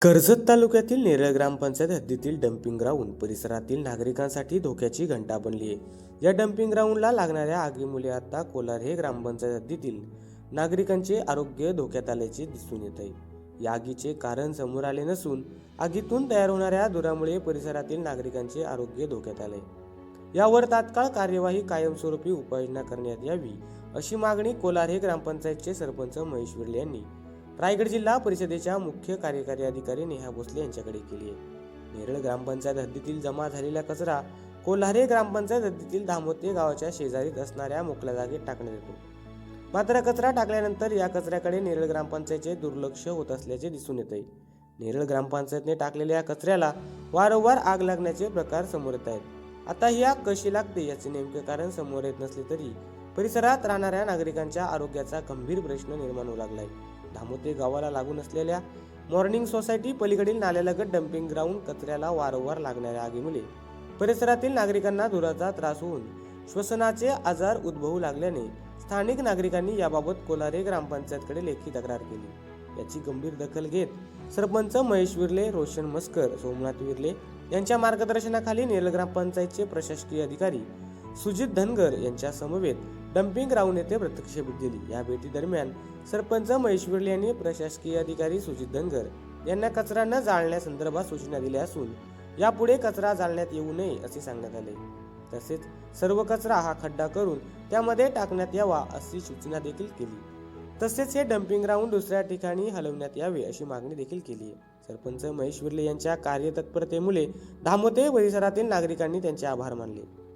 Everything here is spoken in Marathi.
कर्जत तालुक्यातील नेरळ ग्रामपंचायत हद्दीतील डम्पिंग ग्राउंड परिसरातील नागरिकांसाठी धोक्याची घंटा बनली आहे। या डम्पिंग ग्राउंडला लागणाऱ्या आगीमुळे आता कोलार हे ग्रामपंचायत हद्दीतील नागरिकांचे आरोग्य धोक्यात आल्याचे दिसून येत आहे। या आगीचे कारण समोर आले नसून आगीतून तयार होणाऱ्या धुरामुळे परिसरातील नागरिकांचे आरोग्य धोक्यात आले। यावर तात्काळ कार्यवाही कायमस्वरूपी उपाययोजना करण्यात यावी अशी मागणी कोलार हे ग्रामपंचायतचे सरपंच महेश विर्ले यांनी रायगड जिल्हा परिषदेच्या मुख्य कार्यकारी अधिकारी नेहा भोसले यांच्याकडे केली आहे। नेरळ ग्रामपंचायत हद्दीतील जमा झालेला कचरा कोल्हारे ग्रामपंचायत हद्दीतील धामोते गावाच्या शेजारीत असणाऱ्या मोकळ्या जागेत टाकण्यात येतो। मात्र कचरा टाकल्यानंतर या कचऱ्याकडे नेरळ ग्रामपंचायतचे दुर्लक्ष होत असल्याचे दिसून येत आहे। नेरळ ग्रामपंचायतने टाकलेल्या या कचऱ्याला वारंवार आग लागण्याचे प्रकार समोर येत आहेत। आता ही आग कशी लागते याचे नेमके कारण समोर येत नसले तरी परिसरात राहणाऱ्या नागरिकांच्या आरोग्याचा गंभीर प्रश्न निर्माण होऊ लागला आहे। धामोते गावाला लागून असलेल्या मॉर्निंग सोसायटी पलीकडील नाल्यालगत डम्पिंग ग्राउंड कचऱ्याला वारंवार लागणाऱ्या आगीमुळे परिसरातील नागरिकांना धुराचा त्रास होऊन श्वसनाचे आजार उद्भवू लागल्याने स्थानिक नागरिकांनी याबाबत कोलारे ग्रामपंचायतकडे लेखी तक्रार केली। याची गंभीर दखल घेत सरपंच महेश विर्ले, रोशन मस्कर, सोमनाथ विर्ले यांच्या मार्गदर्शनाखाली नेरळ ग्रामपंचायतचे प्रशासकीय अधिकारी सुजित धनगर यांच्या समवेत डम्पिंग ग्राउंड येथे प्रत्यक्ष भेट दिली। या भेटी दरम्यान सरपंच महेश विर्ले यांनी प्रशासकीय अधिकारी सुजित धनगर यांना कचरा न जाळण्यासंदर्भात सूचना दिल्या असून यापुढे कचरा जाळण्यात येऊ नये असे सांगण्यात आले। तसेच सर्व कचरा हा खड्डा करून त्यामध्ये टाकण्यात यावा अशी सूचना देखील केली। तसेच हे डम्पिंग ग्राउंड दुसऱ्या ठिकाणी हलवण्यात यावे अशी मागणी देखील केली आहे। सरपंच महेश विर्ले यांच्या कार्यतत्परतेमुळे धामोते परिसरातील नागरिकांनी त्यांचे आभार मानले।